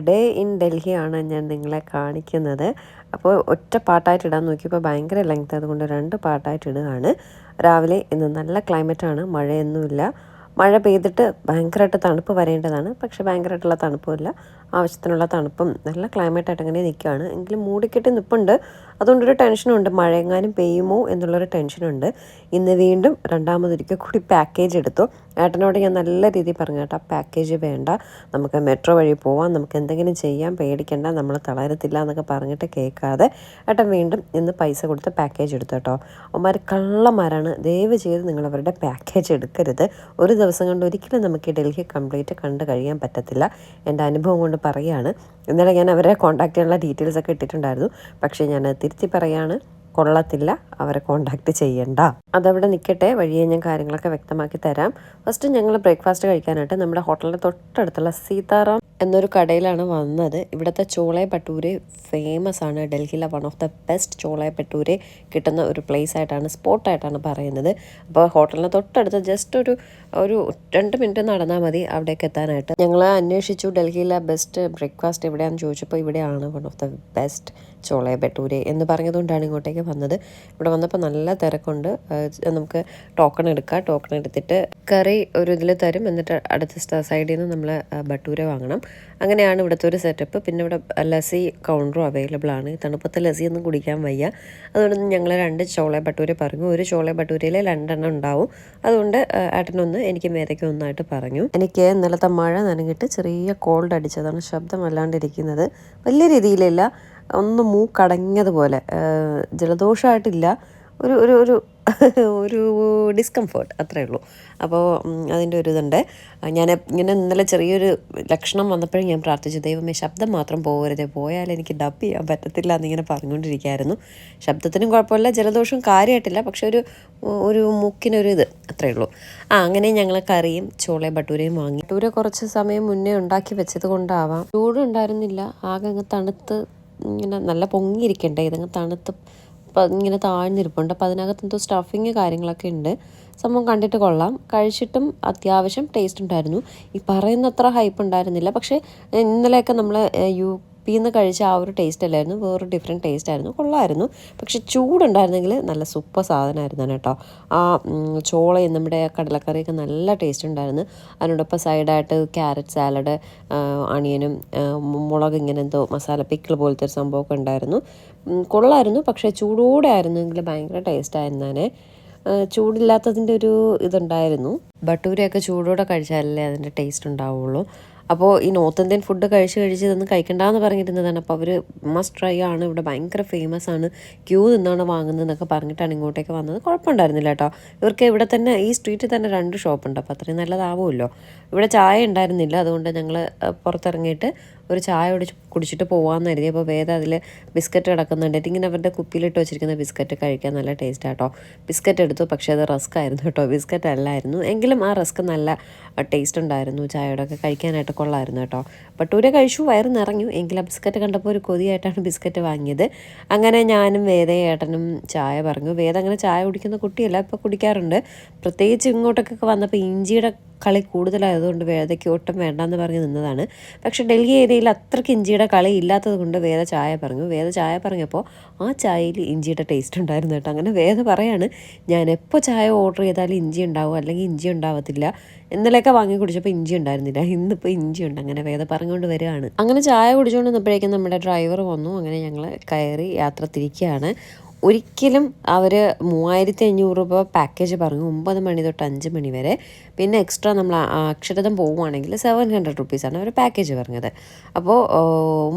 Day in ഡൽഹിയാണ് ഞാൻ നിങ്ങളെ കാണിക്കുന്നത്. അപ്പോൾ ഒറ്റ പാട്ടായിട്ട് ഇടാൻ നോക്കിയപ്പോൾ ഭയങ്കര ലെങ്ത്, അതുകൊണ്ട് 2 പാട്ടായിട്ട് ഇടുകയാണ്. രാവിലെ ഇന്ന് നല്ല ക്ലൈമറ്റാണ്, മഴയൊന്നുമില്ല. മഴ പെയ്തിട്ട് ഭയങ്കരമായിട്ട് തണുപ്പ് വരേണ്ടതാണ്, പക്ഷെ ഭയങ്കരമായിട്ടുള്ള തണുപ്പുമില്ല. ആവശ്യത്തിനുള്ള തണുപ്പും നല്ല ക്ലൈമറ്റായിട്ട് അങ്ങനെ നിൽക്കുകയാണ്. എങ്കിലും മൂടിക്കെട്ടി നിൽപ്പുണ്ട്. അതുകൊണ്ടൊരു ടെൻഷനുണ്ട്, മഴയെങ്ങാനും പെയ്യുമോ എന്നുള്ളൊരു ടെൻഷനുണ്ട്. ഇന്ന് വീണ്ടും രണ്ടാമതൊരിക്കൽ കൂടി പാക്കേജ് എടുത്തു. ഏട്ടനോട് ഞാൻ നല്ല രീതിയിൽ പറഞ്ഞു, കേട്ടോ പാക്കേജ് വേണ്ട, നമുക്ക് മെട്രോ വഴി പോവാം, നമുക്ക് എന്തെങ്കിലും ചെയ്യാം, പേടിക്കേണ്ട, നമ്മൾ തളരത്തില്ല എന്നൊക്കെ പറഞ്ഞിട്ട് കേൾക്കാതെ ഏട്ടൻ വീണ്ടും ഇന്ന് പൈസ കൊടുത്ത് പാക്കേജ് എടുത്തു കേട്ടോ. അവന്മാർ കള്ളന്മാരാണ്. ദയവ് ചെയ്ത് നിങ്ങളവരുടെ പാക്കേജ് എടുക്കരുത്. ഒരു ദിവസം കൊണ്ട് ഒരിക്കലും നമുക്ക് ഈ ഡൽഹി കംപ്ലീറ്റ് കണ്ട് കഴിയാൻ പറ്റത്തില്ല. എൻ്റെ അനുഭവം കൊണ്ട് പറയുകയാണ്. ഇന്നലെ ഞാൻ അവരെ കോൺടാക്ട് ചെയ്യാനുള്ള ഡീറ്റെയിൽസ് ഒക്കെ ഇട്ടിട്ടുണ്ടായിരുന്നു, പക്ഷേ ഞാൻ തിരുത്തി പറയാണ്, കൊള്ളത്തില്ല, അവരെ കോണ്ടാക്ട് ചെയ്യണ്ട. അതവിടെ നിൽക്കട്ടെ, വഴിയെ ഞാൻ കാര്യങ്ങളൊക്കെ വ്യക്തമാക്കി തരാം. ഫസ്റ്റ് ഞങ്ങൾ ബ്രേക്ക്ഫാസ്റ്റ് കഴിക്കാനായിട്ട് നമ്മുടെ ഹോട്ടലിൻ്റെ തൊട്ടടുത്തുള്ള സീതാറാം എന്നൊരു കടയിലാണ് വന്നത്. ഇവിടുത്തെ ചോളെ ഭട്ടൂരെ ഫേമസ് ആണ്. ഡൽഹിയിലെ one of the best ചോളെ bhature കിട്ടുന്ന ഒരു പ്ലേസ് ആയിട്ടാണ്, സ്പോട്ടായിട്ടാണ് പറയുന്നത്. അപ്പോൾ ഹോട്ടലിന് തൊട്ടടുത്ത് ജസ്റ്റ് ഒരു 2 മിനിറ്റ് നടന്നാൽ മതി അവിടേക്ക് എത്താനായിട്ട്. ഞങ്ങൾ അന്വേഷിച്ചു ഡൽഹിയിലെ ബെസ്റ്റ് ബ്രേക്ക്ഫാസ്റ്റ് എവിടെയാണെന്ന് ചോദിച്ചപ്പോൾ ഇവിടെയാണ് one of the best ചോളെ bhature എന്ന് പറഞ്ഞതുകൊണ്ടാണ് ഇങ്ങോട്ടേക്ക് വന്നത്. ഇവിടെ വന്നപ്പോൾ നല്ല തിരക്കുണ്ട്. നമുക്ക് ടോക്കൺ എടുക്കാം. ടോക്കൺ എടുത്തിട്ട് കറി ഒരു ഇതിൽ തരും, എന്നിട്ട് അടുത്ത സൈഡിൽ നിന്ന് നമ്മൾ ഭട്ടൂര വാങ്ങണം. അങ്ങനെയാണ് ഇവിടുത്തെ ഒരു സെറ്റപ്പ്. പിന്നെ ഇവിടെ ലസ്സി കൗണ്ടറും അവൈലബിൾ ആണ്. തണുപ്പത്തെ ലസ്സിയൊന്നും കുടിക്കാൻ വയ്യ. അതുകൊണ്ട് ഞങ്ങൾ 2 ചോളെ ഭട്ടൂര പറഞ്ഞു. ഒരു ചോളെ ഭട്ടൂരയിൽ 2 എണ്ണം ഉണ്ടാവും. അതുകൊണ്ട് ഏട്ടനൊന്ന്, എനിക്ക് മേതയ്ക്ക് ഒന്നായിട്ട് പറഞ്ഞു. എനിക്ക് ഇന്നലത്തെ മഴ നനഞ്ഞിട്ട് ചെറിയ കോൾഡ് അടിച്ചതാണ് ശബ്ദം വല്ലാണ്ടിരിക്കുന്നത്. വലിയ രീതിയിലില്ല, ഒന്ന് മൂക്കടങ്ങിയതുപോലെ, ജലദോഷമായിട്ടില്ല, ഒരു ഒരു ഒരു ഒരു ഡിസ്കംഫേർട്ട്, അത്രയേ ഉള്ളൂ. അപ്പോൾ അതിൻ്റെ ഒരു ഇതുണ്ട്. ഞാൻ ഇങ്ങനെ ഇന്നലെ ചെറിയൊരു ലക്ഷണം വന്നപ്പോഴും ഞാൻ പ്രാർത്ഥിച്ചു, ദൈവമേ ശബ്ദം മാത്രം പോകരുത്, പോയാൽ എനിക്ക് ഡബ് ചെയ്യാൻ പറ്റത്തില്ല എന്നിങ്ങനെ പറഞ്ഞുകൊണ്ടിരിക്കുകയായിരുന്നു. ശബ്ദത്തിനും കുഴപ്പമില്ല, ജലദോഷവും കാര്യമായിട്ടില്ല, പക്ഷെ ഒരു മൂക്കിനൊരു ഇത്, അത്രയേ ഉള്ളൂ. അങ്ങനെ ഞങ്ങൾ കറിയും ചോളെ ഭട്ടൂരയും വാങ്ങി. ഭട്ടൂര കുറച്ച് സമയം മുന്നേ ഉണ്ടാക്കി വെച്ചത് കൊണ്ടാവാം ചൂടുണ്ടായിരുന്നില്ല, ആകെ അങ്ങ് തണുത്ത് ഇങ്ങനെ നല്ല പൊങ്ങിയിരിക്കണ്ടേ, ഇതങ്ങ് തണുത്ത് ഇങ്ങനെ താഴ്ന്നിരിപ്പുണ്ട്. അപ്പോൾ അതിനകത്ത് എന്തോ സ്റ്റഫിങ് കാര്യങ്ങളൊക്കെ ഉണ്ട്. സംഭവം കണ്ടിട്ട് കൊള്ളാം. കഴിച്ചിട്ടും അത്യാവശ്യം ടേസ്റ്റ് ഉണ്ടായിരുന്നു. ഈ പറയുന്നത്ര ഹൈപ്പ് ഉണ്ടായിരുന്നില്ല. പക്ഷേ ഇന്നലെയൊക്കെ നമ്മൾ യുപിന്ന് കഴിച്ച ആ ഒരു ടേസ്റ്റ് അല്ലായിരുന്നു, വേറൊരു ഡിഫറെൻറ്റ് ടേസ്റ്റ് ആയിരുന്നു. കൊള്ളായിരുന്നു. പക്ഷെ ചൂടുണ്ടായിരുന്നെങ്കിൽ നല്ല സൂപ്പർ സാധനമായിരുന്നു കേട്ടോ. ആ ചോളയും നമ്മുടെ കടലക്കറിയൊക്കെ നല്ല ടേസ്റ്റ് ഉണ്ടായിരുന്നു. അതിനോടൊപ്പം സൈഡായിട്ട് ക്യാരറ്റ് സാലഡ്, അണിയനും മുളക് ഇങ്ങനെ എന്തോ മസാല പിക്കിൾ പോലത്തെ ഒരു സംഭവമൊക്കെ ഉണ്ടായിരുന്നു. കൊള്ളായിരുന്നു. പക്ഷേ ചൂടോടെ ആയിരുന്നെങ്കിൽ ഭയങ്കര ടേസ്റ്റ് ആയിരുന്നേ. ചൂടില്ലാത്തതിൻ്റെ ഒരു ഇതുണ്ടായിരുന്നു. ഭട്ടൂരയൊക്കെ ചൂടോടെ കഴിച്ചാലല്ലേ അതിൻ്റെ ടേസ്റ്റ് ഉണ്ടാവുള്ളൂ. അപ്പോൾ ഈ നോർത്ത് ഇന്ത്യൻ ഫുഡ് കഴിച്ച് ഇതൊന്നും കഴിക്കണ്ടെന്ന് പറഞ്ഞിരുന്നതാണ്. അപ്പോൾ അവർ മസ്റ്റ് ട്രൈ ആണ്, ഇവിടെ ഭയങ്കര ഫേമസ് ആണ്, ക്യൂ നിന്നാണ് വാങ്ങുന്നതെന്നൊക്കെ പറഞ്ഞിട്ടാണ് ഇങ്ങോട്ടേക്ക് വന്നത്. കുഴപ്പമുണ്ടായിരുന്നില്ല കേട്ടോ. ഇവർക്ക് ഇവിടെ തന്നെ ഈ സ്ട്രീറ്റിൽ തന്നെ 2 ഷോപ്പുണ്ട്, അപ്പോൾ അത്രയും നല്ലതാവുമല്ലോ. ഇവിടെ ചായ ഉണ്ടായിരുന്നില്ല, അതുകൊണ്ട് ഞങ്ങൾ പുറത്തിറങ്ങിയിട്ട് ഒരു ചായ കുടിച്ചിട്ട് പോകാമെന്ന് കരുതി. അപ്പോൾ വേദ അതിൽ ബിസ്ക്കറ്റ് കിടക്കുന്നുണ്ട്. ഇങ്ങനെ അവരുടെ കുപ്പിയിലിട്ട് വെച്ചിരിക്കുന്ന ബിസ്ക്കറ്റ് കഴിക്കാൻ നല്ല ടേസ്റ്റ് ആട്ടോ. ബിസ്ക്കറ്റ് എടുത്തു, പക്ഷേ അത് റസ്ക് ആയിരുന്നു കേട്ടോ, ബിസ്ക്കറ്റ് അല്ലായിരുന്നു. എങ്കിലും ആ റസ്ക് നല്ല ടേസ്റ്റ് ഉണ്ടായിരുന്നു. ചായയുടെ ഒക്കെ കഴിക്കാനായിട്ട് കൊള്ളായിരുന്നു കേട്ടോ. ഭട്ടൂര കഴിച്ചു, വയറ് നിറഞ്ഞു. എങ്കിലും ആ ബിസ്ക്കറ്റ് കണ്ടപ്പോൾ ഒരു കൊതിയായിട്ടാണ് ബിസ്ക്കറ്റ് വാങ്ങിയത്. അങ്ങനെ ഞാനും വേദയും ഏട്ടനും ചായ പറഞ്ഞു. വേദ അങ്ങനെ ചായ കുടിക്കുന്ന കുട്ടിയല്ല, ഇപ്പോൾ കുടിക്കാറുണ്ട്. പ്രത്യേകിച്ച് ഇങ്ങോട്ടൊക്കെ വന്നപ്പോൾ ഇഞ്ചിയുടെ കളി കൂടുതലായതുകൊണ്ട് വേദയ്ക്ക് ഒട്ടും വേണ്ടെന്ന് പറഞ്ഞ് നിന്നതാണ്. പക്ഷേ ഡൽഹി ഏരിയയിൽ അത്രയ്ക്ക് ഇഞ്ചിയുടെ കളി ഇല്ലാത്തത് കൊണ്ട് വേദ ചായ പറഞ്ഞു. വേദ ചായ പറഞ്ഞപ്പോൾ ആ ചായയിൽ ഇഞ്ചിയുടെ ടേസ്റ്റ് ഉണ്ടായിരുന്നു കേട്ടോ. അങ്ങനെ വേദ പറയാണ്, ഞാൻ എപ്പോൾ ചായ ഓർഡർ ചെയ്താലും ഇഞ്ചി ഉണ്ടാവും, അല്ലെങ്കിൽ ഇഞ്ചി ഉണ്ടാവത്തില്ല. ഇന്നലെയൊക്കെ വാങ്ങി കുടിച്ചപ്പോൾ ഇഞ്ചി ഉണ്ടായിരുന്നില്ല, ഇന്നിപ്പോൾ ഇഞ്ചി ഉണ്ട്. അങ്ങനെ വേദ പറഞ്ഞുകൊണ്ട് വരികയാണ്. അങ്ങനെ ചായ കുടിച്ചുകൊണ്ട് നിന്നപ്പോഴേക്കും നമ്മുടെ ഡ്രൈവർ വന്നു. അങ്ങനെ ഞങ്ങൾ കയറി യാത്ര തിരിക്കുകയാണ്. ഒരിക്കലും അവർ 3500 രൂപ പാക്കേജ് പറഞ്ഞു, 9 മണി തൊട്ട് 5 മണി വരെ. പിന്നെ എക്സ്ട്രാ നമ്മൾ അക്ഷരതം പോവുകയാണെങ്കിൽ 700 റുപ്പീസാണ് അവർ പാക്കേജ് പറഞ്ഞത്. അപ്പോൾ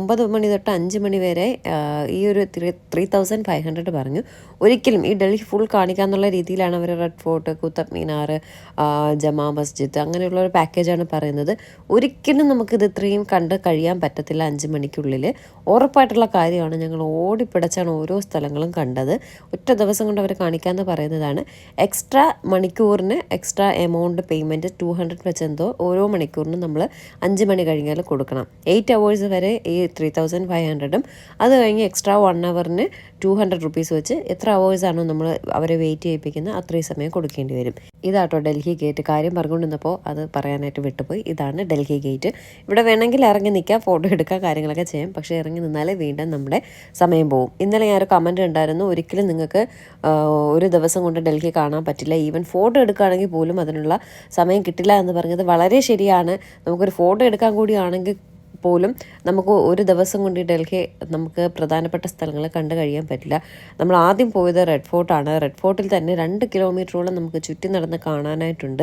9 മണി തൊട്ട് 5 മണി വരെ ഈ ഒരു 3500 പറഞ്ഞു. ഒരിക്കലും ഈ ഡൽഹി ഫുൾ കാണിക്കാന്നുള്ള രീതിയിലാണ് അവർ റെഡ് ഫോർട്ട്, കുത്തബ് മിനാർ, ജമാ മസ്ജിദ് അങ്ങനെയുള്ള ഒരു പാക്കേജാണ് പറയുന്നത്. ഒരിക്കലും നമുക്കിത് ഇത്രയും കണ്ട് കഴിയാൻ പറ്റത്തില്ല 5 മണിക്കുള്ളിൽ. ഉറപ്പായിട്ടുള്ള കാര്യമാണ്. ഞങ്ങൾ ഓടിപ്പിടച്ചാണ് ഓരോ സ്ഥലങ്ങളും കണ്ടത്. ഒറ്റ ദിവസം കൊണ്ട് അവർ കാണിക്കാമെന്ന് പറയുന്നതാണ്. എക്സ്ട്രാ മണിക്കൂറിന് എക്സ്ട്രാ എമൗണ്ട് പേയ്മെൻറ്റ് 200 വെച്ച് എന്തോ ഓരോ മണിക്കൂറിനും നമ്മൾ 5 മണി കഴിഞ്ഞാൽ കൊടുക്കണം. 8 അവേഴ്സ് വരെ ഈ 3500ഉം, അത് കഴിഞ്ഞ് എക്സ്ട്രാ 1 അവറിന് 200 റുപ്പീസ് വെച്ച് എത്ര അവേഴ്സാണോ നമ്മൾ അവരെ വെയിറ്റ് ചെയ്യിപ്പിക്കുന്നത് അത്രയും സമയം കൊടുക്കേണ്ടി വരും. ഇതാട്ടോ ഡൽഹി ഗേറ്റ്. കാര്യം പറഞ്ഞുകൊണ്ടിരുന്നപ്പോൾ അത് പറയാനായിട്ട് വിട്ടുപോയി. ഇതാണ് ഡൽഹി ഗേറ്റ്. ഇവിടെ വേണമെങ്കിൽ ഇറങ്ങി നിൽക്കാം, ഫോട്ടോ എടുക്കാം, കാര്യങ്ങളൊക്കെ ചെയ്യാം. പക്ഷേ ഇറങ്ങി നിന്നാലേ വീണ്ടും നമ്മുടെ സമയം പോകും. ഇന്നലെ ഞാനൊരു കമൻറ്റ് ഉണ്ടായിരുന്നു, ഒരിക്കലും നിങ്ങൾക്ക് ഒരു ദിവസം കൊണ്ട് ഡൽഹി കാണാൻ പറ്റില്ല, ഈവൻ ഫോട്ടോ എടുക്കുകയാണെങ്കിൽ പോലും അതിനുള്ള സമയം കിട്ടില്ല എന്ന് പറഞ്ഞത് വളരെ ശരിയാണ്. നമുക്കൊരു ഫോട്ടോ എടുക്കാൻ കൂടിയാണെങ്കിൽ പോലും നമുക്ക് ഒരു ദിവസം കൊണ്ട് ഡൽഹി നമുക്ക് പ്രധാനപ്പെട്ട സ്ഥലങ്ങൾ കണ്ടു കഴിയാൻ പറ്റില്ല. നമ്മൾ ആദ്യം പോയത് റെഡ് ഫോർട്ടാണ്. റെഡ് ഫോർട്ടിൽ തന്നെ 2 കിലോമീറ്ററോളം നമുക്ക് ചുറ്റി നടന്ന് കാണാനായിട്ടുണ്ട്.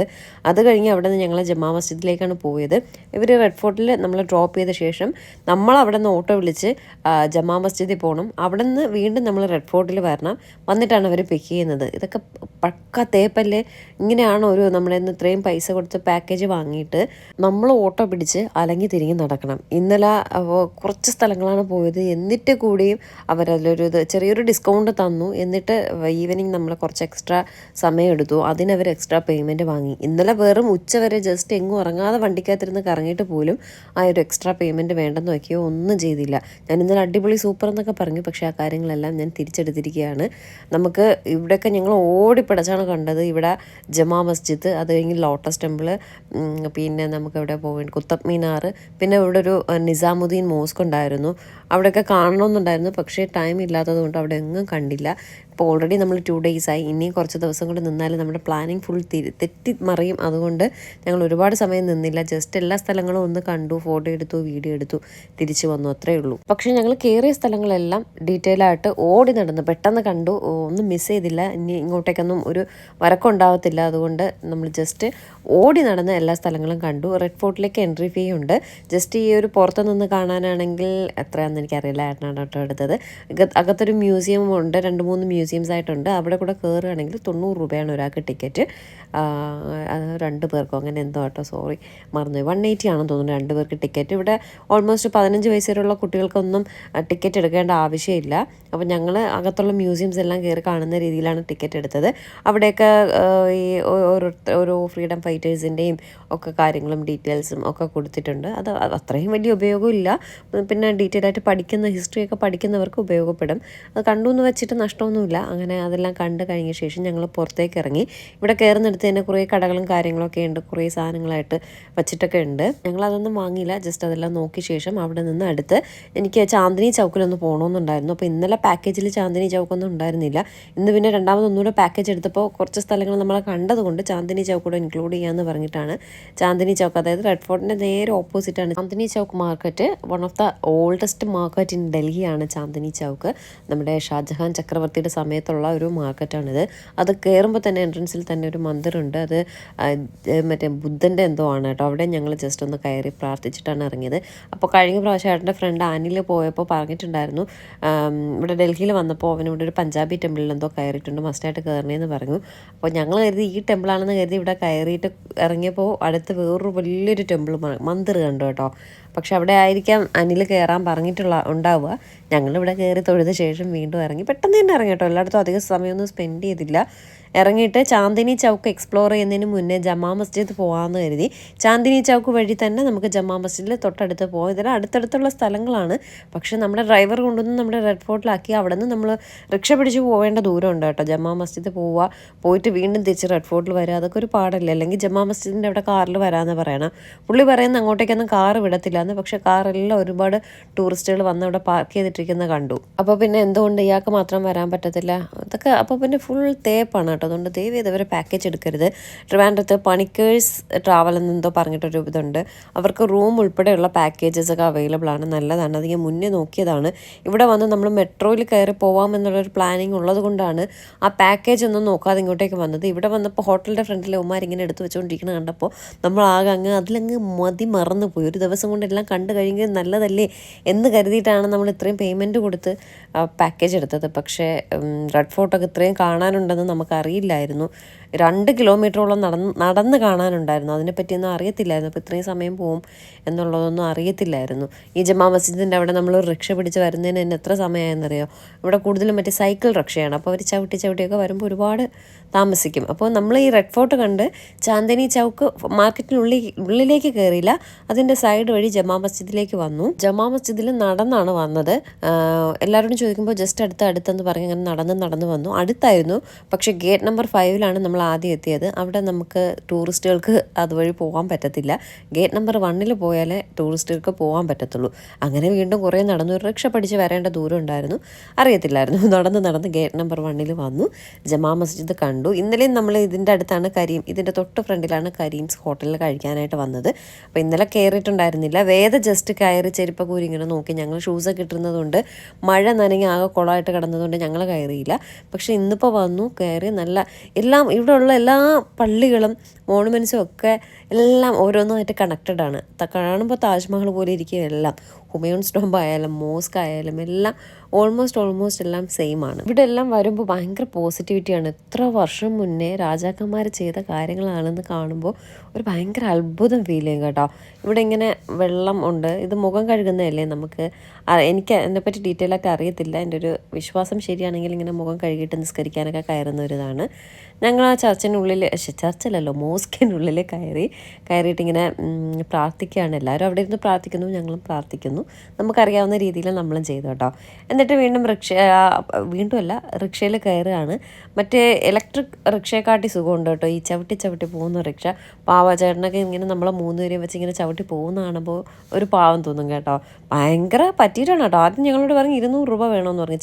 അത് കഴിഞ്ഞ് അവിടെ നിന്ന് ഞങ്ങൾ ജമാ മസ്ജിദിലേക്കാണ് പോയത്. ഇവർ റെഡ് ഫോർട്ടിൽ നമ്മൾ ഡ്രോപ്പ് ചെയ്ത ശേഷം നമ്മൾ അവിടെ നിന്ന് ഓട്ടോ വിളിച്ച് ജമാ മസ്ജിദിൽ പോകണം. അവിടെ നിന്ന് വീണ്ടും നമ്മൾ റെഡ് ഫോർട്ടിൽ വരണം. വന്നിട്ടാണ് അവർ പിക്ക് ചെയ്യുന്നത്. ഇതൊക്കെ പക്ക തേപ്പല്ലേ. ഇങ്ങനെയാണ് ഒരു നമ്മുടെ ഇന്ന് ഇത്രയും പൈസ കൊടുത്ത് പാക്കേജ് വാങ്ങിയിട്ട് നമ്മൾ ഓട്ടോ പിടിച്ച് അലങ്ങി തിരിഞ്ഞ് നടക്കണം. ഇന്നലെ കുറച്ച് സ്ഥലങ്ങളാണ് പോയത്. എന്നിട്ട് കൂടിയും അവരതിലൊരു ചെറിയൊരു ഡിസ്കൗണ്ട് തന്നു. എന്നിട്ട് ഈവനിങ് നമ്മൾ കുറച്ച് എക്സ്ട്രാ സമയം എടുത്തു. അതിനവർ എക്സ്ട്രാ പേയ്മെൻറ്റ് വാങ്ങി. ഇന്നലെ വെറും ഉച്ച വരെ ജസ്റ്റ് എങ്ങും ഇറങ്ങാതെ വണ്ടിക്കകത്തിരുന്ന് കറങ്ങിയിട്ട് പോലും ആ ഒരു എക്സ്ട്രാ പേയ്മെൻറ്റ് വേണ്ടെന്ന് വയ്ക്കുകയോ ഒന്നും ചെയ്തില്ല. ഞാൻ ഇന്നലെ അടിപൊളി സൂപ്പർ എന്നൊക്കെ പറഞ്ഞു. പക്ഷേ ആ കാര്യങ്ങളെല്ലാം ഞാൻ തിരിച്ചെടുത്തിരിക്കുകയാണ്. നമുക്ക് ഇവിടെയൊക്കെ ഞങ്ങൾ ഓടിപ്പിടച്ചാണ് കണ്ടത്. ഇവിടെ ജമാ മസ്ജിദ്, അത് കഴിഞ്ഞ് ലോട്ടസ് ടെമ്പിൾ, പിന്നെ നമുക്ക് ഇവിടെ പോകേണ്ട കുത്തബ് മീനാർ, പിന്നെ ഇവിടെ ഒരു നിസാമുദ്ദീൻ മോസ്ക് ഉണ്ടായിരുന്നു. അവിടെയൊക്കെ കാണണമെന്നുണ്ടായിരുന്നു. പക്ഷേ ടൈം ഇല്ലാത്തത് കൊണ്ട് അവിടെ എങ്ങും കണ്ടില്ല. ഇപ്പോൾ ഓൾറെഡി നമ്മൾ 2 days ആയി. ഇനിയും കുറച്ച് ദിവസം കൂടി നിന്നാലും നമ്മുടെ പ്ലാനിങ് ഫുൾ തെറ്റി മറിയും. അതുകൊണ്ട് ഞങ്ങൾ ഒരുപാട് സമയം നിന്നില്ല. ജസ്റ്റ് എല്ലാ സ്ഥലങ്ങളും ഒന്ന് കണ്ടു, ഫോട്ടോ എടുത്തു, വീഡിയോ എടുത്തു, തിരിച്ചു വന്നു, അത്രേ ഉള്ളൂ. പക്ഷേ ഞങ്ങൾ കയറിയ സ്ഥലങ്ങളെല്ലാം ഡീറ്റെയിൽ ആയിട്ട് ഓടി നടന്നു, പെട്ടെന്ന് കണ്ടു, ഒന്നും മിസ് ചെയ്തില്ല. ഇനി ഇങ്ങോട്ടേക്കൊന്നും ഒരു വരക്കുണ്ടാവത്തില്ല. അതുകൊണ്ട് നമ്മൾ ജസ്റ്റ് ഓടി നടന്ന് എല്ലാ സ്ഥലങ്ങളും കണ്ടു. റെഡ് ഫോർട്ടിലേക്ക് എൻട്രി ഫീ ഉണ്ട്. ജസ്റ്റ് ഈ ഒരു പുറത്ത് നിന്ന് കാണാനാണെങ്കിൽ എത്രയാണെന്ന് എനിക്കറിയില്ല, ഏട്ടനാണ് കേട്ടോ എടുത്തത്. അകത്തൊരു മ്യൂസിയം ഉണ്ട്, 2-3 മ്യൂസിയംസ് ആയിട്ടുണ്ട്. അവിടെ കൂടെ കയറുകയാണെങ്കിൽ 90 രൂപയാണ് ഒരാൾക്ക് ടിക്കറ്റ്. 2 പേർക്കോ അങ്ങനെ എന്തോ കേട്ടോ, സോറി മറന്നുപോയി. 180 ആണെന്ന് തോന്നുന്നു 2 പേർക്ക് ടിക്കറ്റ്. ഇവിടെ ഓൾമോസ്റ്റ് 15 വയസ്സ് വരെയുള്ള കുട്ടികൾക്കൊന്നും ടിക്കറ്റ് എടുക്കേണ്ട ആവശ്യമില്ല. അപ്പോൾ ഞങ്ങൾ അകത്തുള്ള മ്യൂസിയംസ് എല്ലാം കയറി കാണുന്ന രീതിയിലാണ് ടിക്കറ്റ് എടുത്തത്. അവിടെയൊക്കെ ഈ ഓരോ ഫ്രീഡം ഫൈറ്റേഴ്സിൻ്റെയും ഒക്കെ കാര്യങ്ങളും ഡീറ്റെയിൽസും ഒക്കെ കൊടുത്തിട്ടുണ്ട്. അത് അത്രയും വലിയ ഉപയോഗമില്ല. പിന്നെ ഡീറ്റെയിൽ ആയിട്ട് പഠിക്കുന്ന ഹിസ്റ്ററിയൊക്കെ പഠിക്കുന്നവർക്ക് ഉപയോഗപ്പെടും. അത് കണ്ടു എന്ന് വെച്ചിട്ട് നഷ്ടമൊന്നുമില്ല. അങ്ങനെ അതെല്ലാം കണ്ടു കഴിഞ്ഞ ശേഷം ഞങ്ങൾ പുറത്തേക്ക് ഇറങ്ങി. ഇവിടെ കയറുന്നിടത്ത് തന്നെ കുറേ കടകളും കാര്യങ്ങളൊക്കെ ഉണ്ട്, കുറേ സാധനങ്ങളായിട്ട് വച്ചിട്ടൊക്കെ ഉണ്ട്. ഞങ്ങളതൊന്നും വാങ്ങിയില്ല, ജസ്റ്റ് അതെല്ലാം നോക്കിയ ശേഷം അവിടെ നിന്ന് അടുത്ത് എനിക്ക് ചാന്ദിനി ചൗക്കിലൊന്ന് പോകണമെന്നുണ്ടായിരുന്നു. അപ്പോൾ ഇന്നലെ പാക്കേജിൽ ചാന്ദിനി ചൗക്കൊന്നും ഉണ്ടായിരുന്നില്ല. ഇന്ന് പിന്നെ രണ്ടാമതൊന്നുകൂടെ പാക്കേജ് എടുത്തപ്പോൾ കുറച്ച് സ്ഥലങ്ങൾ നമ്മൾ കണ്ടതുകൊണ്ട് ചാന്ദിനി ചൗക്ക് കൂടെ ഇൻക്ലൂഡ് ചെയ്യാമെന്ന് പറഞ്ഞിട്ടാണ് ചാന്ദിനി ചൗക്ക്, അതായത് റെഡ് ഫോർട്ടിൻ്റെ നേരെ ഓപ്പോസിറ്റാണ് Chandni Chowk market. One of the oldest market in ഡൽഹിയാണ് ചാന്ദിനി ചൗക്ക്. നമ്മുടെ ഷാജഹാൻ ചക്രവർത്തിയുടെ സമയത്തുള്ള ഒരു മാർക്കറ്റാണിത്. അത് കയറുമ്പോൾ തന്നെ എൻട്രൻസിൽ തന്നെ ഒരു മന്ദിറുണ്ട്. അത് മറ്റേ ബുദ്ധൻ്റെ എന്തോ ആണ് കേട്ടോ. അവിടെ ഞങ്ങൾ ജസ്റ്റ് ഒന്ന് കയറി പ്രാർത്ഥിച്ചിട്ടാണ് ഇറങ്ങിയത്. അപ്പോൾ കഴിഞ്ഞ പ്രാവശ്യം ഏട്ടൻ്റെ ഫ്രണ്ട് ആനിൽ പോയപ്പോൾ പറഞ്ഞിട്ടുണ്ടായിരുന്നു, ഇവിടെ ഡൽഹിയിൽ വന്നപ്പോൾ അവനിവിടെ ഒരു പഞ്ചാബി ടെമ്പിളിൽ എന്തോ കയറിയിട്ടുണ്ട്, മസ്റ്റായിട്ട് കയറണേന്ന് പറഞ്ഞു. അപ്പോൾ ഞങ്ങൾ കരുതി ഈ ടെമ്പിളാണെന്ന് കരുതി ഇവിടെ കയറിയിട്ട് ഇറങ്ങിയപ്പോൾ അടുത്ത് വേറൊരു വലിയൊരു ടെമ്പിൾ മന്ദിർ കണ്ടു കേട്ടോ. പക്ഷെ അവിടെ ആയിരിക്കാം അനിൽ കയറാൻ ഉണ്ടാവുക. ഞങ്ങളിവിടെ കയറി തൊഴുത ശേഷം വീണ്ടും ഇറങ്ങി. പെട്ടെന്ന് തന്നെ ഇറങ്ങി കേട്ടോ. എല്ലായിടത്തും അധികം സമയമൊന്നും സ്പെൻഡ് ചെയ്തില്ല. ഇറങ്ങിയിട്ട് ചാന്ദിനി ചൗക്ക് എക്സ്പ്ലോർ ചെയ്യുന്നതിന് മുന്നേ ജമാ മസ്ജിദ് പോകാമെന്ന് കരുതി. ചാന്ദിനി ചൗക്ക് വഴി തന്നെ നമുക്ക് ജമാ മസ്ജിദിൽ തൊട്ടടുത്ത് പോകാം. ഇതെല്ലാം അടുത്തടുത്തുള്ള സ്ഥലങ്ങളാണ്. പക്ഷേ നമ്മുടെ ഡ്രൈവർ കൊണ്ടുവന്ന് നമ്മുടെ റെഡ് ഫോർട്ടിലാക്കി. അവിടെ നിന്ന് നമ്മൾ റിക്ഷ പിടിച്ച് പോവേണ്ട ദൂരമുണ്ട് കേട്ടോ. ജമാ മസ്ജിദ് പോയിട്ട് വീണ്ടും തിരിച്ച് റെഡ് ഫോർട്ടിൽ വരിക, അതൊക്കെ ഒരു പാടല്ലേ. അല്ലെങ്കിൽ ജമാ മസ്ജിദിൻ്റെ അവിടെ കാറിൽ വരാമെന്ന് പറയണം. പുള്ളി പറയുന്നത് അങ്ങോട്ടേക്കൊന്നും കാർ വിടത്തില്ല എന്ന്. പക്ഷേ കാറെല്ലാം ഒരുപാട് ടൂറിസ്റ്റുകൾ വന്ന് അവിടെ പാർക്ക് ചെയ്തിട്ടിരിക്കുന്നത് കണ്ടു. അപ്പോൾ പിന്നെ എന്തുകൊണ്ട് ഇയാൾക്ക് മാത്രം വരാൻ പറ്റത്തില്ല? അതൊക്കെ അപ്പോൾ പിന്നെ ഫുൾ തേപ്പാണ് കേട്ടോ. അതുകൊണ്ട് ദയവ് ചെയ്ത് അവരെ പാക്കേജ് എടുക്കരുത്. ട്രിവാൻഡ്രത്ത് പണിക്കേഴ്സ് ട്രാവൽ എന്നെന്തോ പറഞ്ഞിട്ടൊരു ഇതുണ്ട്. അവർക്ക് റൂം ഉൾപ്പെടെയുള്ള പാക്കേജസ് ഒക്കെ അവൈലബിൾ ആണ്, നല്ലതാണ്. അത് ഞാൻ മുന്നേ നോക്കിയതാണ്. ഇവിടെ വന്ന് നമ്മൾ മെട്രോയിൽ കയറി പോവാമെന്നുള്ളൊരു പ്ലാനിങ് ഉള്ളത് കൊണ്ടാണ് ആ പാക്കേജ് ഒന്നും നോക്കാതെ ഇങ്ങോട്ടേക്ക് വന്നത്. ഇവിടെ വന്നപ്പോൾ ഹോട്ടലിൻ്റെ ഫ്രണ്ടിൽ ഉമ്മാരിങ്ങനെ എടുത്ത് വെച്ചുകൊണ്ടിരിക്കുന്നത് കണ്ടപ്പോൾ നമ്മൾ അതിലങ്ങ് മറന്നു പോയി. ഒരു ദിവസം കൊണ്ട് എല്ലാം കണ്ടു കഴിഞ്ഞാൽ നല്ലതല്ലേ എന്ന് കരുതിയിട്ടാണ് നമ്മൾ ഇത്രയും പേയ്മെൻറ്റ് കൊടുത്ത് പാക്കേജ് എടുത്തത്. പക്ഷേ റെഡ് ഫോർട്ടൊക്കെ ഇത്രയും കാണാനുണ്ടെന്ന് നമുക്കറിയില്ലായിരുന്നു. 2 കിലോമീറ്ററോളം നടന്ന് കാണാനുണ്ടായിരുന്നു. അതിനെപ്പറ്റിയൊന്നും അറിയത്തില്ലായിരുന്നു. അപ്പോൾ ഇത്രയും സമയം പോവും എന്നുള്ളതൊന്നും അറിയത്തില്ലായിരുന്നു. ഈ ജമാ മസ്ജിദിൻ്റെ അവിടെ നമ്മൾ റിക്ഷ പിടിച്ച് വരുന്നതിന് തന്നെ എത്ര സമയമായെന്നറിയോ? ഇവിടെ കൂടുതലും മറ്റേ സൈക്കിൾ റിക്ഷയാണ്. അപ്പോൾ അവർ ചവിട്ടിയൊക്കെ വരുമ്പോൾ ഒരുപാട് താമസിക്കും. അപ്പോൾ നമ്മൾ ഈ റെഡ് ഫോർട്ട് കണ്ട് ചാന്ദിനി ചൗക്ക് ഉള്ളിലേക്ക് കയറിയില്ല. അതിൻ്റെ സൈഡ് വഴി ജമാ മസ്ജിദിലേക്ക് വന്നു. ജമാ മസ്ജിദിൽ നടന്നാണ് വന്നത്. എല്ലാവരോടും ചോദിക്കുമ്പോൾ ജസ്റ്റ് അടുത്തെന്ന് പറഞ്ഞ് അങ്ങനെ നടന്ന് വന്നു. അടുത്തായിരുന്നു. പക്ഷേ ഗേറ്റ് നമ്പർ 5ലാണ് നമ്മൾ ആദ്യം എത്തിയത്. അവിടെ നമുക്ക് ടൂറിസ്റ്റുകൾക്ക് അതുവഴി പോകാൻ പറ്റത്തില്ല. ഗേറ്റ് നമ്പർ 1 പോയാലേ ടൂറിസ്റ്റുകൾക്ക് പോകാൻ പറ്റത്തുള്ളൂ. അങ്ങനെ വീണ്ടും കുറേ നടന്നു. ഒരു റിക്ഷ പിടിച്ച് വരേണ്ട ദൂരം ഉണ്ടായിരുന്നു. അറിയത്തില്ലായിരുന്നു. നടന്ന് ഗേറ്റ് നമ്പർ 1 വന്നു. ജമാ മസ്ജിദ് കണ്ടു. ഇന്നലെയും നമ്മൾ ഇതിൻ്റെ അടുത്താണ് ഇതിൻ്റെ തൊട്ട് ഫ്രണ്ടിലാണ് കരീംസ് ഹോട്ടലിൽ കഴിക്കാനായിട്ട് വന്നത്. അപ്പോൾ ഇന്നലെ കയറിയിട്ടുണ്ടായിരുന്നില്ല. ജസ്റ്റ് കയറി ചെരുപ്പൊക്കെ ഊരി ഇങ്ങനെ നോക്കി. ഞങ്ങൾ ഷൂസൊക്കെ ഇട്ടിരുന്നതുകൊണ്ട് മഴ നനഞ്ഞ് ആകെ കുളമായിട്ട് കിടന്നതുകൊണ്ട് ഞങ്ങൾ കയറിയില്ല. പക്ഷേ ഇന്നിപ്പോൾ വന്നു, കയറി. നല്ല എല്ലാം ഇവിടെയുള്ള എല്ലാ പള്ളികളും മോണുമെൻറ്റ്സും ഒക്കെ എല്ലാം ഓരോന്നായിട്ട് കണക്റ്റഡ് ആണ്. കാണുമ്പോൾ താജ്മഹൽ പോലെ ഇരിക്കും എല്ലാം. ഹുമയൂൺസ് ടോംബ് ആയാലും മോസ്ക് ആയാലും എല്ലാം ഓൾമോസ്റ്റ് എല്ലാം സെയിം ആണ്. ഇവിടെ എല്ലാം വരുമ്പോൾ ഭയങ്കര പോസിറ്റിവിറ്റിയാണ്. എത്ര വർഷം മുന്നേ രാജാക്കന്മാർ ചെയ്ത കാര്യങ്ങളാണെന്ന് കാണുമ്പോൾ ഒരു ഭയങ്കര അത്ഭുതം ഫീൽ ചെയ്യും കേട്ടോ. ഇവിടെ ഇങ്ങനെ വെള്ളം ഉണ്ട്. ഇത് മുഖം കഴുകുന്നതല്ലേ. നമുക്ക് എനിക്ക് അതിനെപ്പറ്റി ഡീറ്റെയിൽ ആയിട്ട് അറിയത്തില്ല. എൻ്റെ ഒരു വിശ്വാസം ശരിയാണെങ്കിൽ ഇങ്ങനെ മുഖം കഴുകിയിട്ട് നിസ്കരിക്കാനൊക്കെ കയറുന്ന ഒരിതാണ്. ഞങ്ങൾ ആ ചർച്ചിലല്ലോ മോസ്കിനുള്ളിൽ കയറിയിട്ട് ഇങ്ങനെ പ്രാർത്ഥിക്കുകയാണ്. എല്ലാവരും അവിടെ ഇരുന്ന് പ്രാർത്ഥിക്കുന്നു, ഞങ്ങളും പ്രാർത്ഥിക്കുന്നു. നമുക്കറിയാവുന്ന രീതിയിൽ നമ്മളും ചെയ്തു കേട്ടോ. എന്നിട്ട് റിക്ഷയിൽ കയറുകയാണ്. മറ്റേ ഇലക്ട്രിക് റിക്ഷയെക്കാട്ടി സുഖമുണ്ട് കേട്ടോ ഈ ചവിട്ടി പോകുന്ന റിക്ഷ. ചേട്ടനൊക്കെ ഇങ്ങനെ നമ്മളെ 3 പേരെയും വെച്ച് ഇങ്ങനെ ചവിട്ടി പോകുന്ന കാണുമ്പോൾ ഒരു പാവം തോന്നും കേട്ടോ. ഭയങ്കര പറ്റിയിട്ടാണ് കേട്ടോ. ആദ്യം ഞങ്ങളോട് പറഞ്ഞ് 200 രൂപ വേണമെന്ന് പറഞ്ഞു.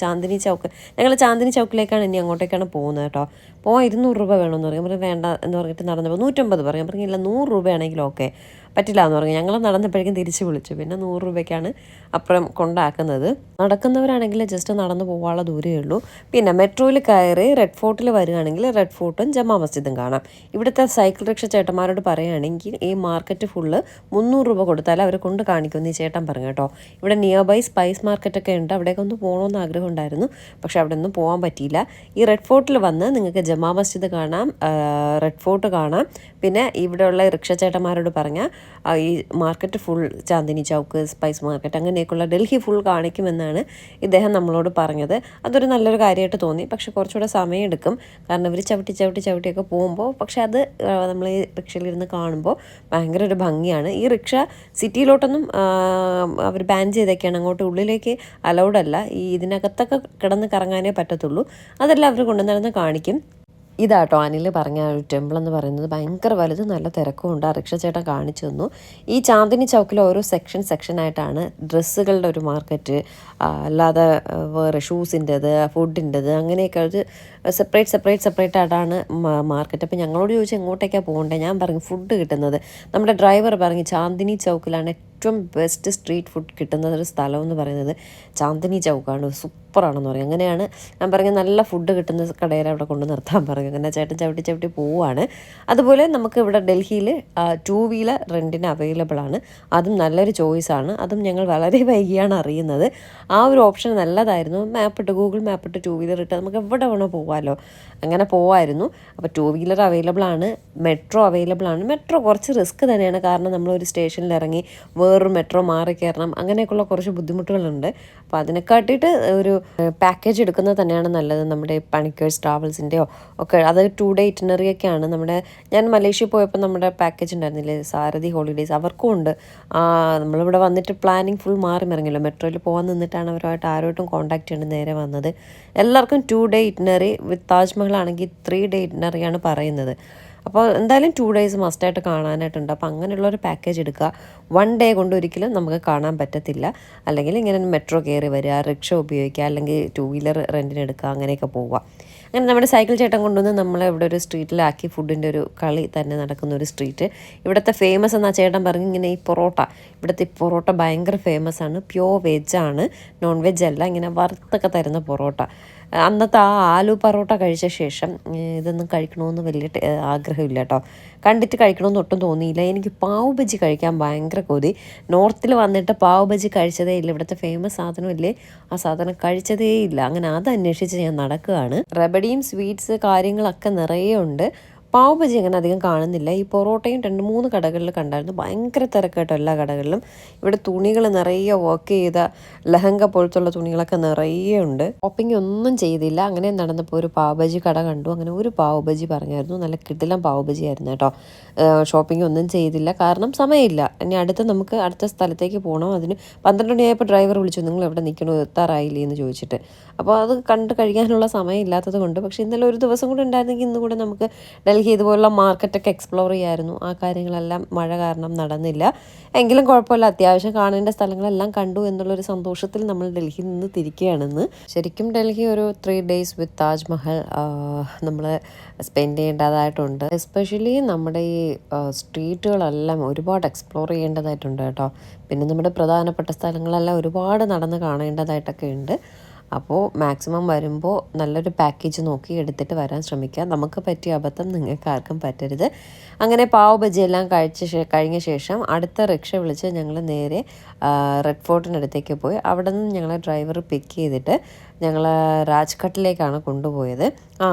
ഞങ്ങൾ ചാന്ദിനി ചൗക്കിലേക്കാണ് ഇനി അങ്ങോട്ടേക്കാണ് പോകുന്നത് കേട്ടോ. 200 രൂപ വേണമെന്ന് പറഞ്ഞു. വേണ്ട എന്ന് പറഞ്ഞിട്ട് നടന്നപ്പോൾ 150 പറഞ്ഞു. പറഞ്ഞില്ല 100 രൂപയാണെങ്കിലും ഓക്കെ. പറ്റില്ല എന്ന് പറഞ്ഞു. ഞങ്ങൾ നടന്നപ്പോഴേക്കും തിരിച്ച് വിളിച്ചു. പിന്നെ 100 രൂപയ്ക്കാണ് അപ്പുറം കൊണ്ടാക്കുന്നത്. നടക്കുന്നവരാണെങ്കിൽ ജസ്റ്റ് നടന്നു പോകാനുള്ള ദൂരമേ ഉള്ളൂ. പിന്നെ മെട്രോയിൽ കയറി റെഡ് ഫോർട്ടിൽ വരികയാണെങ്കിൽ റെഡ് ഫോർട്ടും ജമാ മസ്ജിദും കാണാം. ഇവിടുത്തെ സൈക്കിൾ റിക്ഷ ചേട്ടന്മാരോട് പറയുകയാണെങ്കിൽ ഈ മാർക്കറ്റ് ഫുള്ള് 300 രൂപ കൊടുത്താൽ അവരെ കൊണ്ട് കാണിക്കുമെന്ന് ഈ ചേട്ടൻ പറഞ്ഞു കേട്ടോ. ഇവിടെ നിയർ ബൈ സ്പൈസ് മാർക്കറ്റൊക്കെ ഉണ്ട്. അവിടേക്ക് ഒന്ന് പോകണമെന്ന് ആഗ്രഹം ഉണ്ടായിരുന്നു. പക്ഷെ അവിടെ ഒന്നും പോകാൻ പറ്റിയില്ല. ഈ റെഡ് ഫോർട്ടിൽ വന്ന് നിങ്ങൾക്ക് ജമാ മസ്ജിദ് കാണാം, റെഡ് ഫോർട്ട് കാണാം. പിന്നെ ഇവിടെയുള്ള റിക്ഷ ചേട്ടന്മാരോട് പറഞ്ഞാൽ ഈ market full Chandni Chowk, spice market അങ്ങനെയൊക്കെയുള്ള ഡൽഹി ഫുൾ കാണിക്കുമെന്നാണ് ഇദ്ദേഹം നമ്മളോട് പറഞ്ഞത്. അതൊരു നല്ലൊരു കാര്യമായിട്ട് തോന്നി. പക്ഷെ കുറച്ചുകൂടെ സമയമെടുക്കും. കാരണം ഇവർ ചവിട്ടിയൊക്കെ പോകുമ്പോൾ. പക്ഷെ അത് നമ്മൾ ഈ റിക്ഷയിലിരുന്ന് കാണുമ്പോൾ ഭയങ്കര ഒരു ഭംഗിയാണ്. ഈ റിക്ഷ സിറ്റിയിലോട്ടൊന്നും അവർ ബാൻ ചെയ്തൊക്കെയാണ്. അങ്ങോട്ട് ഉള്ളിലേക്ക് അലൗഡ് അല്ല. ഇതിനകത്തൊക്കെ കിടന്ന് കറങ്ങാനേ പറ്റത്തുള്ളൂ. അതെല്ലാം അവർ കൊണ്ടുനടന്ന് കാണിക്കും. ഇതാട്ടോ അനിൽ പറഞ്ഞ ഒരു ടെമ്പിൾ എന്ന് പറയുന്നത്. ഭയങ്കര വലുത്, നല്ല തിരക്കുമുണ്ട്. ആ റിക്ഷ ചേട്ടൻ കാണിച്ചു തന്നു. ഈ ചാന്ദിനി ചൗക്കിൽ ഓരോ സെക്ഷനായിട്ടാണ് ഡ്രസ്സുകളുടെ ഒരു മാർക്കറ്റ്, അല്ലാതെ വേറെ ഷൂസിൻ്റെത്, ഫുഡിൻ്റെത്, അങ്ങനെയൊക്കെ ഒരു സെപ്പറേറ്റ് ആയിട്ടാണ് മാർക്കറ്റ്. അപ്പോൾ ഞങ്ങളോട് ചോദിച്ചാൽ എങ്ങോട്ടേക്കാണ് പോകേണ്ടത്. ഞാൻ പറഞ്ഞു ഫുഡ് കിട്ടുന്നത്. നമ്മുടെ ഡ്രൈവർ പറഞ്ഞു ചാന്ദിനി ചൗക്കിലാണ് ഏറ്റവും ബെസ്റ്റ് സ്ട്രീറ്റ് ഫുഡ് കിട്ടുന്ന ഒരു സ്ഥലം എന്ന് പറയുന്നത് ചാന്ദിനി ചൗക്കാണ്. സൂപ്പറാണെന്ന് പറയും. അങ്ങനെയാണ് ഞാൻ പറഞ്ഞത്. നല്ല ഫുഡ് കിട്ടുന്ന കടയിൽ അവിടെ കൊണ്ട് നിർത്താൻ പറഞ്ഞു. അങ്ങനെ ചേട്ടൻ ചവിട്ടി പോവുകയാണ്. അതുപോലെ നമുക്ക് ഇവിടെ ഡൽഹിയിൽ 2 വീലർ റെൻറ്റിന് അവൈലബിൾ ആണ്. അതും നല്ലൊരു ചോയ്സാണ്. അതും ഞങ്ങൾ വളരെ വൈകിയാണ് അറിയുന്നത്. ആ ഒരു ഓപ്ഷൻ നല്ലതായിരുന്നു. ഗൂഗിൾ മാപ്പിട്ട് 2 വീലർ ഇട്ട് നമുക്ക് എവിടെ വേണോ പോകാമല്ലോ. അങ്ങനെ പോവായിരുന്നു. അപ്പോൾ 2 വീലർ അവൈലബിൾ ആണ്. മെട്രോ അവൈലബിൾ ആണ്. മെട്രോ കുറച്ച് റിസ്ക് തന്നെയാണ്. കാരണം നമ്മളൊരു സ്റ്റേഷനിൽ ഇറങ്ങി വേറൊരു മെട്രോ മാറി കയറണം. അങ്ങനെയൊക്കെയുള്ള കുറച്ച് ബുദ്ധിമുട്ടുകളുണ്ട്. അപ്പോൾ അതിനെക്കാട്ടിയിട്ട് ഒരു പാക്കേജ് എടുക്കുന്നത് തന്നെയാണ് നല്ലത്. നമ്മുടെ പണിക്കേഴ്സ് ട്രാവൽസിൻ്റെയോ ഒക്കെ. അത് 2 ഡേ ഇറ്റിനറി ഒക്കെയാണ്. ഞാൻ മലേഷ്യ പോയപ്പോൾ നമ്മുടെ പാക്കേജ് ഉണ്ടായിരുന്നില്ലേ, സാരഥി ഹോളിഡേയ്സ്, അവർക്കും ഉണ്ട്. നമ്മളിവിടെ വന്നിട്ട് പ്ലാനിങ് ഫുൾ മാറി മറിഞ്ഞല്ലോ. മെട്രോയിൽ പോകാൻ നിന്നിട്ടാണ് ആരുമായിട്ടും കോൺടാക്ട് ചെയ്യേണ്ടത് നേരെ വന്നത്. എല്ലാവർക്കും 2 ഡേ ഇറ്റിനറി. വിത്ത് താജ്മഹൽ ആണെങ്കിൽ 3 ഡേ ഇറ്റിനറിയാണ് പറയുന്നത്. അപ്പോൾ എന്തായാലും 2 ഡേയ്സ് മസ്റ്റായിട്ട് കാണാനായിട്ടുണ്ട്. അപ്പോൾ അങ്ങനെയുള്ളൊരു പാക്കേജ് എടുക്കുക. 1 ഡേ കൊണ്ട് ഒരിക്കലും നമുക്ക് കാണാൻ പറ്റത്തില്ല. അല്ലെങ്കിൽ ഇങ്ങനെ മെട്രോ കയറി വരിക, റിക്ഷ ഉപയോഗിക്കുക, അല്ലെങ്കിൽ 2 വീലർ റെൻറ്റിന് എടുക്കുക, അങ്ങനെയൊക്കെ പോവുക. അങ്ങനെ നമ്മുടെ സൈക്കിൾ ചേട്ടൻ കൊണ്ടുവന്ന് നമ്മളെ ഇവിടെ ഒരു സ്ട്രീറ്റിലാക്കി. ഫുഡിൻ്റെ ഒരു കളി തന്നെ നടക്കുന്ന ഒരു സ്ട്രീറ്റ്. ഇവിടുത്തെ ഫേമസ് എന്നാ ചേട്ടൻ പറഞ്ഞു. ഇങ്ങനെ ഈ ഇവിടുത്തെ ഈ പൊറോട്ട ഭയങ്കര ഫേമസ് ആണ്. പ്യോർ വെജാണ്, നോൺ വെജ് അല്ല. ഇങ്ങനെ വറുത്തൊക്കെ തരുന്ന പൊറോട്ട. അന്നത്തെ ആ ആലു പൊറോട്ട കഴിച്ച ശേഷം ഇതൊന്നും കഴിക്കണമെന്ന് വലിയ ആഗ്രഹമില്ല കേട്ടോ. കണ്ടിട്ട് കഴിക്കണമെന്ന് ഒട്ടും തോന്നിയില്ല. എനിക്ക് പാവ് ബജി കഴിക്കാൻ ഭയങ്കര കൊതി. നോർത്തിൽ വന്നിട്ട് പാവ് ബജി കഴിച്ചതേ ഇല്ല. ഇവിടുത്തെ ഫേമസ് സാധനമില്ലേ, ആ സാധനം കഴിച്ചതേ ഇല്ല. അങ്ങനെ അത് അന്വേഷിച്ച് ഞാൻ നടക്കുകയാണ്. റബഡിയും സ്വീറ്റ്സ് കാര്യങ്ങളൊക്കെ നിറയെ ഉണ്ട്. പാവ് ബജി അങ്ങനെ അധികം കാണുന്നില്ല. ഈ പൊറോട്ടയും 2-3 കടകളിൽ കണ്ടായിരുന്നു. ഭയങ്കര തിരക്ക് കേട്ടോ എല്ലാ കടകളിലും. ഇവിടെ തുണികൾ നിറയെ വർക്ക് ചെയ്ത ലഹങ്ക പോലത്തുള്ള തുണികളൊക്കെ നിറയെ ഉണ്ട്. ഷോപ്പിംഗ് ഒന്നും ചെയ്തില്ല. അങ്ങനെ നടന്നപ്പോൾ ഒരു പാവ് ബജി കട കണ്ടു. അങ്ങനെ ഒരു പാവ് ബജി പറഞ്ഞായിരുന്നു. നല്ല കിടിലം പാവ് ബജി ആയിരുന്നു കേട്ടോ. ഷോപ്പിംഗ് ഒന്നും ചെയ്തില്ല, കാരണം സമയമില്ല. ഇനി അടുത്ത സ്ഥലത്തേക്ക് പോകണം. അതിന് 12 മണിയായപ്പോൾ ഡ്രൈവർ വിളിച്ചു, നിങ്ങൾ എവിടെ നിൽക്കണോ, എത്താറായില്ലേ എന്ന് ചോദിച്ചിട്ട്. അപ്പോൾ അത് കണ്ട് കഴിയാനുള്ള സമയം ഇല്ലാത്തത് കൊണ്ട്. പക്ഷേ ഇന്നലെ ഒരു ദിവസം കൂടെ ഉണ്ടായിരുന്നെങ്കിൽ ഇന്ന് കൂടെ നമുക്ക് ഡൽഹി ഇതുപോലുള്ള മാർക്കറ്റൊക്കെ എക്സ്പ്ലോർ ചെയ്യായിരുന്നു. ആ കാര്യങ്ങളെല്ലാം മഴ കാരണം നടന്നില്ല. എങ്കിലും കുഴപ്പമില്ല, അത്യാവശ്യം കാണേണ്ട സ്ഥലങ്ങളെല്ലാം കണ്ടു എന്നുള്ളൊരു സന്തോഷത്തിൽ നമ്മൾ ഡൽഹിയിൽ നിന്ന് തിരിക്കുകയാണെന്ന്. ശരിക്കും ഡൽഹി ഒരു 3 days വിത്ത് താജ്മഹൽ നമ്മൾ സ്പെൻഡ് ചെയ്യേണ്ടതായിട്ടുണ്ട്. എസ്പെഷ്യലി നമ്മുടെ ഈ സ്ട്രീറ്റുകളെല്ലാം ഒരുപാട് എക്സ്പ്ലോർ ചെയ്യേണ്ടതായിട്ടുണ്ട് കേട്ടോ. പിന്നെ നമ്മുടെ പ്രധാനപ്പെട്ട സ്ഥലങ്ങളെല്ലാം ഒരുപാട് നടന്ന് കാണേണ്ടതായിട്ടൊക്കെ ഉണ്ട്. അപ്പോൾ മാക്സിമം വരുമ്പോൾ നല്ലൊരു പാക്കേജ് നോക്കി എടുത്തിട്ട് വരാൻ ശ്രമിക്കുക. നമുക്ക് പറ്റിയ അബദ്ധം നിങ്ങൾക്ക് ആർക്കും പറ്റരുത്. അങ്ങനെ പാവ് ബജി എല്ലാം കഴിഞ്ഞ ശേഷം അടുത്ത റിക്ഷ വിളിച്ച് ഞങ്ങൾ നേരെ റെഡ് ഫോർട്ടിനടുത്തേക്ക് പോയി. അവിടെ നിന്ന് ഞങ്ങളെ ഡ്രൈവർ പിക്ക് ചെയ്തിട്ട് ഞങ്ങൾ രാജ്ഘട്ടിലേക്കാണ് കൊണ്ടുപോയത്.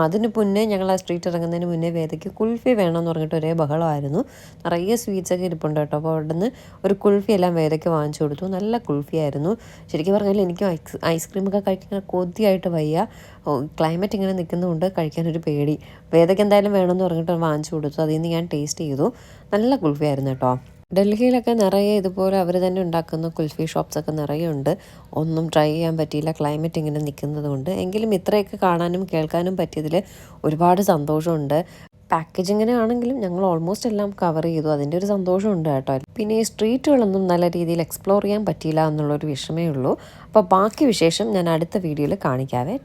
അതിന് മുന്നേ ഞങ്ങൾ ആ സ്ട്രീറ്റ് ഇറങ്ങുന്നതിന് മുന്നേ വേദയ്ക്ക് കുൽഫി വേണമെന്ന് പറഞ്ഞിട്ട് ഒരേ ബഹളമായിരുന്നു. നിറയെ സ്വീറ്റ്സൊക്കെ ഇരിപ്പുണ്ട് കേട്ടോ. അപ്പോൾ അവിടെ നിന്ന് ഒരു കുൽഫി എല്ലാം വേദയ്ക്ക് വാങ്ങിച്ചു കൊടുത്തു. നല്ല കുൽഫി ആയിരുന്നു. ശരിക്കും പറഞ്ഞാൽ എനിക്ക് ഐസ്ക്രീമൊക്കെ കഴിക്കാൻ കൊതിയായിട്ട് വയ്യ. ക്ലൈമറ്റ് ഇങ്ങനെ നിൽക്കുന്നതുകൊണ്ട് കഴിക്കാനൊരു പേടി. വേദയ്ക്ക് എന്തായാലും വേണമെന്ന് പറഞ്ഞിട്ട് വാങ്ങിച്ചു കൊടുത്തു. അതിൽ നിന്ന് ഞാൻ ടേസ്റ്റ് ചെയ്തു. നല്ല കുൽഫി ആയിരുന്നു കേട്ടോ. ഡൽഹിയിലൊക്കെ നിറയെ ഇതുപോലെ അവർ തന്നെ ഉണ്ടാക്കുന്ന കുൽഫി ഷോപ്സൊക്കെ നിറയെ ഉണ്ട്. ഒന്നും ട്രൈ ചെയ്യാൻ പറ്റിയില്ല, ക്ലൈമറ്റ് ഇങ്ങനെ നിൽക്കുന്നത് കൊണ്ട്. എങ്കിലും ഇത്രയൊക്കെ കാണാനും കേൾക്കാനും പറ്റിയതിൽ ഒരുപാട് സന്തോഷമുണ്ട്. പാക്കേജിങ്ങനെ ആണെങ്കിലും ഞങ്ങൾ ഓൾമോസ്റ്റ് എല്ലാം കവർ ചെയ്തു. അതിൻ്റെ ഒരു സന്തോഷമുണ്ട് കേട്ടോ. പിന്നെ ഈ സ്ട്രീറ്റുകളൊന്നും നല്ല രീതിയിൽ എക്സ്പ്ലോർ ചെയ്യാൻ പറ്റിയില്ല എന്നുള്ളൊരു വിഷമേ ഉള്ളൂ. അപ്പോൾ ബാക്കി വിശേഷം ഞാൻ അടുത്ത വീഡിയോയിൽ കാണിക്കാവേ.